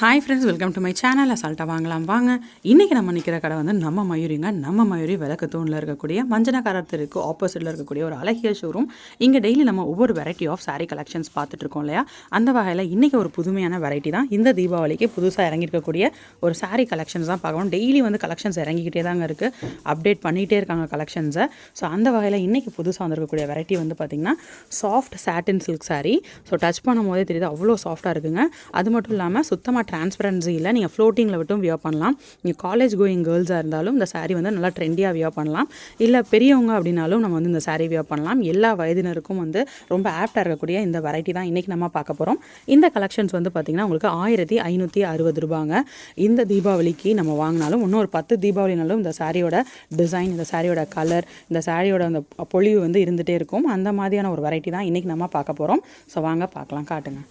Hi friends, welcome to my channel. அசால்ட்டாக வாங்கலாம் வாங்க. இன்றைக்கி நம்ம நிற்கிற கடை வந்து நம்ம மயூரிங்க. நம்ம மயூரி விளக்கு தூணில் இருக்கக்கூடிய மஞ்சனக்காரர் தெருக்கு ஆப்போசிட்டில் இருக்கக்கூடிய ஒரு அழகிய ஷோரூம். இங்கே டெய்லி நம்ம ஒவ்வொரு வெரைட்டி ஆஃப் சாரீ கலெக்ஷன்ஸ் பார்த்துட்ருக்கோம் இல்லையா? அந்த வகையில் இன்றைக்கி ஒரு புதுமையான வெரைட்டி தான். இந்த தீபாவளிக்கு புதுசாக இறங்கியிருக்கக்கூடிய ஒரு சாரீ கலெக்ஷன்ஸ் தான் பார்க்கணும். டெய்லி வந்து கலெக்ஷன்ஸ் இறங்கிக்கிட்டே தாங்க இருக்குது, அப்டேட் பண்ணிகிட்டே இருக்காங்க கலெக்ஷன்ஸை. ஸோ அந்த வகையில் இன்றைக்கி புதுசாக வந்திருக்கக்கூடிய வெரைட்டி வந்து பார்த்திங்கன்னா சாஃப்ட் சாட்டின் சில்க் சாரீ. ஸோ டச் பண்ணும் போதே தெரியுது, அவ்வளோ சாஃப்டாக இருக்குங்க. அது மட்டும் இல்லாமல் சுத்தமாக டிரான்ஸ்பரன்சி இல்லை, நீங்கள் ஃப்ளோட்டிங்கில் விட்டும் வியர் பண்ணலாம். நீங்கள் காலேஜ் கோயிங் கேர்ள்ஸாக இருந்தாலும் இந்த சாரீ வந்து நல்லா ட்ரெண்டியாக வியர் பண்ணலாம். இல்லை பெரியவங்க அப்படின்னாலும் நம்ம வந்து இந்த சாரீ வியர் பண்ணலாம். எல்லா வயதினருக்கும் வந்து ரொம்ப ஆப்டாக இருக்கக்கூடிய இந்த வெரைட்டி தான் இன்றைக்கி நம்ம பார்க்க போகிறோம். இந்த கலெக்ஷன்ஸ் வந்து பார்த்திங்கன்னா உங்களுக்கு 1560 ரூபாங்க. இந்த தீபாவளிக்கு நம்ம வாங்கினாலும் இன்னும் ஒரு 10 தீபாவளினாலும் இந்த சாரியோட டிசைன், இந்த சாரியோட கலர், இந்த சாரியோட அந்த பொலிவு வந்து இருந்துகிட்டே இருக்கும். அந்த மாதிரியான ஒரு வெரைட்டி தான் இன்றைக்கி நம்ம பார்க்க போகிறோம். ஸோ வாங்க பார்க்கலாம், காட்டுங்க.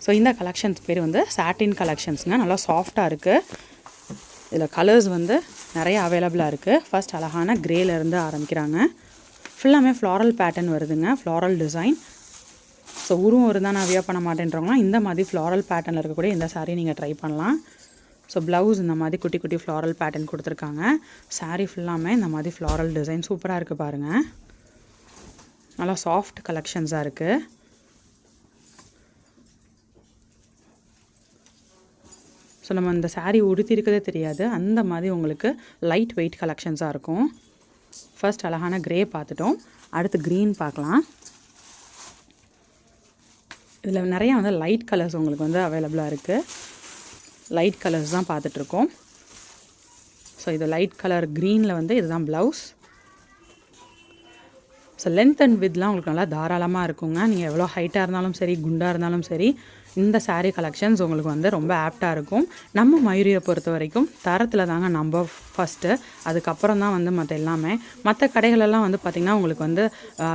ஸோ இந்த கலெக்ஷன்ஸ் பேர் வந்து சாட்டின் கலெக்ஷன்ஸுங்க. நல்லா சாஃப்டாக இருக்குது. இதில் கலர்ஸ் வந்து நிறைய அவைலபிளாக இருக்குது. ஃபர்ஸ்ட் அழகான கிரேலேருந்து ஆரம்பிக்கிறாங்க. ஃபுல்லாமே ஃப்ளாரல் பேட்டர்ன் வருதுங்க, ஃப்ளாரல் டிசைன். ஸோ உருவம் இருந்தால் நான் வியர் பண்ண மாட்டேன்றவங்களாம் இந்த மாதிரி ஃப்ளாரல் பேட்டர்னில் இருக்கக்கூடிய இந்த சாரீ நீங்கள் ட்ரை பண்ணலாம். ஸோ ப்ளவுஸ் இந்த மாதிரி குட்டி குட்டி ஃப்ளாரல் பேட்டர்ன் கொடுத்துருக்காங்க. சாரீ ஃபுல்லாமே இந்த மாதிரி ஃப்ளாரல் டிசைன் சூப்பராக இருக்குது பாருங்கள். நல்லா சாஃப்ட் கலெக்ஷன்ஸாக இருக்குது. ஸோ நம்ம இந்த சாரீ உடுத்திருக்கதே தெரியாது, அந்த மாதிரி உங்களுக்கு லைட் வெயிட் கலெக்ஷன்ஸாக இருக்கும். ஃபர்ஸ்ட் அழகான கிரே பார்த்துட்டோம், அடுத்து க்ரீன் பார்க்கலாம். இதில் நிறையா வந்து லைட் கலர்ஸ் உங்களுக்கு வந்து அவைலபிளாக இருக்குது. லைட் கலர்ஸ் தான் பார்த்துட்ருக்கோம். ஸோ இது லைட் கலர் க்ரீனில் வந்து இதுதான் ப்ளவுஸ். ஸோ லென்த் அண்ட் வித்லாம் உங்களுக்கு நல்லா தாராளமாக இருக்குங்க. நீங்கள் எவ்வளோ ஹைட்டாக இருந்தாலும் சரி, குண்டாக இருந்தாலும் சரி, இந்த சாரீ கலெக்ஷன்ஸ் உங்களுக்கு வந்து ரொம்ப ஆப்டாக இருக்கும். நம்ம மயூரியை பொறுத்த வரைக்கும் தரத்தில் தாங்க நம்ம ஃபஸ்ட்டு, அதுக்கப்புறம் தான் வந்து மற்ற எல்லாமே. மற்ற கடைகளெல்லாம் வந்து பார்த்திங்கன்னா உங்களுக்கு வந்து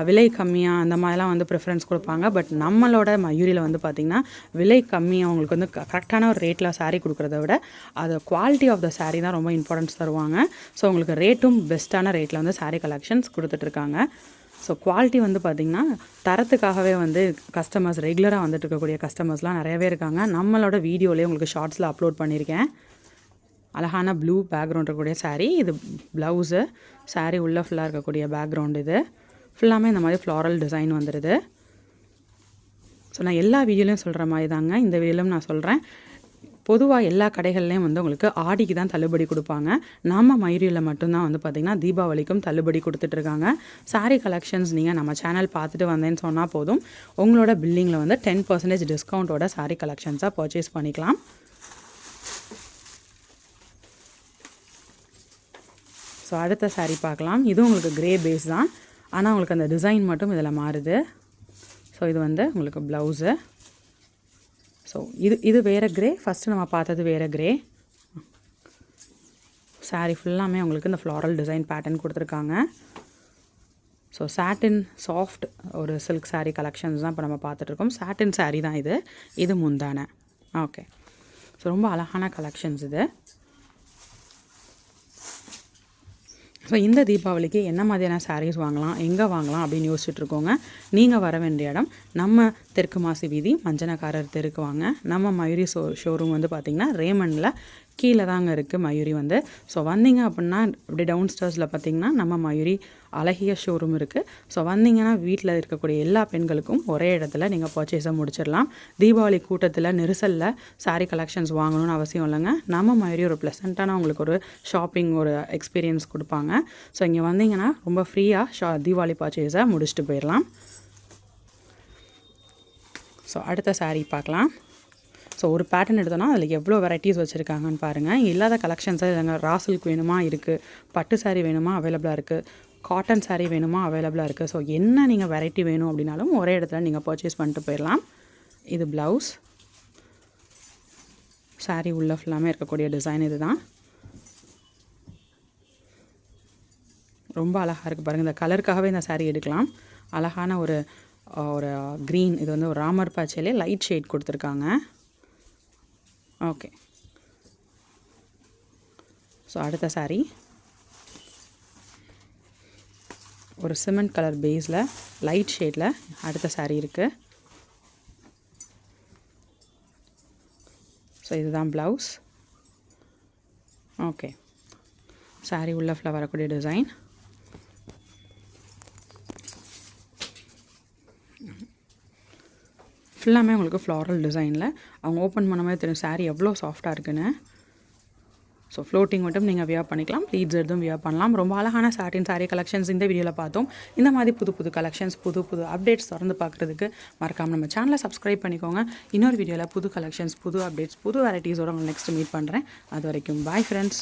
விலை கம்மியாக அந்த மாதிரிலாம் வந்து ப்ரிஃபரன்ஸ் கொடுப்பாங்க. பட் நம்மளோட மயூரியில் வந்து பார்த்திங்கன்னா விலை கம்மியாக உங்களுக்கு வந்து கரெக்டான ஒரு ரேட்டில் சாரீ கொடுக்குறத விட அது குவாலிட்டி ஆஃப் த சாரீ தான் ரொம்ப இம்பார்ட்டன்ஸ் தருவாங்க. ஸோ உங்களுக்கு ரேட்டும் பெஸ்ட்டான ரேட்டில் வந்து சாரீ கலெக்ஷன்ஸ் கொடுத்துட்ருக்காங்க. ஸோ குவாலிட்டி வந்து பார்த்திங்கன்னா தரத்துக்காகவே வந்து கஸ்டமர்ஸ் ரெகுலராக வந்துட்டு இருக்கக்கூடிய கஸ்டமர்ஸ்லாம் நிறையவே இருக்காங்க. நம்மளோட வீடியோலேயே உங்களுக்கு ஷார்ட்ஸில் அப்லோட் பண்ணியிருக்கேன். அழகான ப்ளூ பேக்ரவுண்ட் இருக்கக்கூடிய சாரீ, இது ப்ளவுஸு. சாரீ உள்ளே ஃபுல்லாக இருக்கக்கூடிய பேக்ரவுண்ட். இது ஃபுல்லாமே இந்த மாதிரி ஃப்ளாரல் டிசைன் வந்துடுது. ஸோ நான் எல்லா வீடியோலையும் சொல்கிற மாதிரி தாங்க இந்த வீடியோலையும் நான் சொல்கிறேன். பொதுவாக எல்லா கடைகள்லேயும் வந்து உங்களுக்கு ஆடிக்கு தான் தள்ளுபடி கொடுப்பாங்க. நம்ம மயூரியில் மட்டும்தான் வந்து பார்த்திங்கன்னா தீபாவளிக்கும் தள்ளுபடி கொடுத்துட்ருக்காங்க. சாரீ கலெக்ஷன்ஸ் நீங்கள் நம்ம சேனல் பார்த்துட்டு வந்தேன்னு சொன்னால் போதும், உங்களோட பில்லிங்கில் வந்து 10% டிஸ்கவுண்ட்டோட சாரீ கலெக்ஷன்ஸாக பர்ச்சேஸ் பண்ணிக்கலாம். ஸோ அடுத்த சாரீ பார்க்கலாம். இதுவும் உங்களுக்கு கிரே பேஸ் தான், ஆனால் உங்களுக்கு அந்த டிசைன் மட்டும் இதில் மாறுது. ஸோ இது வந்து உங்களுக்கு ப்ளவுஸு. ஸோ இது வேறு கிரே, ஃபஸ்ட்டு நம்ம பார்த்தது வேறு கிரே. சாரீ ஃபுல்லாமே உங்களுக்கு இந்த ஃப்ளாரல் டிசைன் பேட்டர்ன் கொடுத்துருக்காங்க. ஸோ சாட்டின் சாஃப்ட் ஒரு சில்க் சாரீ கலெக்ஷன்ஸ் தான் இப்போ நம்ம பார்த்துட்ருக்கோம். சாட்டின் சாரீ தான் இது முந்தான. ஓகே, ஸோ ரொம்ப அழகான கலெக்ஷன்ஸ் இது. ஸோ இந்த தீபாவளிக்கு என்ன மாதிரியான சாரீஸ் வாங்கலாம், எங்கே வாங்கலாம் அப்படின்னு யோசிச்சுட்ருக்கோங்க. நீங்கள் வர வேண்டிய இடம் நம்ம தெற்கு மாசி வீதி மஞ்சனக்காரர் தெருக்கு வாங்க. நம்ம மயூரி ஷோரூம் வந்து பார்த்திங்கன்னா ரேமண்டில் கீழே தாங்க இருக்குது மயூரி வந்து. ஸோ வந்தீங்க அப்படின்னா இப்படி டவுன் ஸ்டேர்ஸில் பார்த்திங்கன்னா நம்ம மயூரி அழகிய ஷோரூம் இருக்குது. ஸோ வந்தீங்கன்னா வீட்டில் இருக்கக்கூடிய எல்லா பெண்களுக்கும் ஒரே இடத்துல நீங்கள் பர்ச்சேஸை முடிச்சிடலாம். தீபாவளி கூட்டத்தில் நெரிசலில் சாரீ கலெக்ஷன்ஸ் வாங்கணும்னு அவசியம் இல்லைங்க. நம்ம மயூரி ஒரு ப்ளசண்ட்டான உங்களுக்கு ஒரு ஷாப்பிங் ஒரு எக்ஸ்பீரியன்ஸ் கொடுப்பாங்க. ஸோ இங்கே வந்தீங்கன்னா ரொம்ப ஃப்ரீயாக தீபாவளி பர்ச்சேஸை முடிச்சுட்டு போயிடலாம். ஸோ அடுத்த சாரீ பார்க்கலாம். ஸோ ஒரு பேட்டர்ன் எடுத்தோன்னா அதில் எவ்வளோ வெரைட்டிஸ் வச்சுருக்காங்கன்னு பாருங்கள். இல்லாத கலெக்ஷன்ஸாக இல்லைங்க. ரா சில்க் வேணுமா இருக்குது, பட்டு சாரீ வேணுமா அவைலபிளாக இருக்குது, காட்டன் சாரீ வேணுமா அவைலபிளாக இருக்குது. ஸோ என்ன நீங்கள் வெரைட்டி வேணும் அப்படின்னாலும் ஒரே இடத்துல நீங்கள் பர்ச்சேஸ் பண்ணிட்டு போயிடலாம். இது ப்ளவுஸ். சாரீ உள்ள ஃபுல்லாமே இருக்கக்கூடிய டிசைன் இது தான். ரொம்ப அழகாக இருக்குது பாருங்கள். இந்த கலருக்காகவே இந்த சாரீ எடுக்கலாம். அழகான ஒரு க்ரீன், இது வந்து ஒரு ராமர் பச்சையிலே லைட் ஷேட் கொடுத்துருக்காங்க. ஓகே, ஸோ அடுத்த சாரீ ஒரு சிமெண்ட் கலர் பேஸில் லைட் ஷேடில் அடுத்த சாரீ இருக்குது. ஸோ இதுதான் ப்ளவுஸ். ஓகே, saree உள்ள ஃபுல்லாக வரக்கூடிய டிசைன். ஃபுல்லாமே உங்களுக்கு ஃப்ளாரல் டிசைனில். அவங்க ஓப்பன் பண்ணும்போது தெரியும் saree எவ்வளோ சாஃப்டாக இருக்குன்னு. ஸோ ஃப்ளோட்டிங் மட்டும் நீங்கள் வியர் பண்ணிக்கலாம், ப்ளீட்ஸ் எடுத்தும் வியர் பண்ணலாம். ரொம்ப அழகான saree கலெக்ஷன்ஸ் இந்த வீடியோவில் பார்த்தோம். இந்த மாதிரி புது புது கலெக்ஷன்ஸ், புது புது அப்டேட்ஸ் தொடர்ந்து பார்க்குறதுக்கு மறக்காமல் நம்ம சேனலை சப்ஸ்கிரைப் பண்ணிக்கோங்க. இன்னொரு வீடியோவில் புது கலெக்ஷன்ஸ், புது அப்டேட்ஸ், புது வெரைட்டிஸோடு உங்களை நெக்ஸ்ட் மீட் பண்ணுறேன். அது வரைக்கும் பாய் ஃப்ரெண்ட்ஸ்.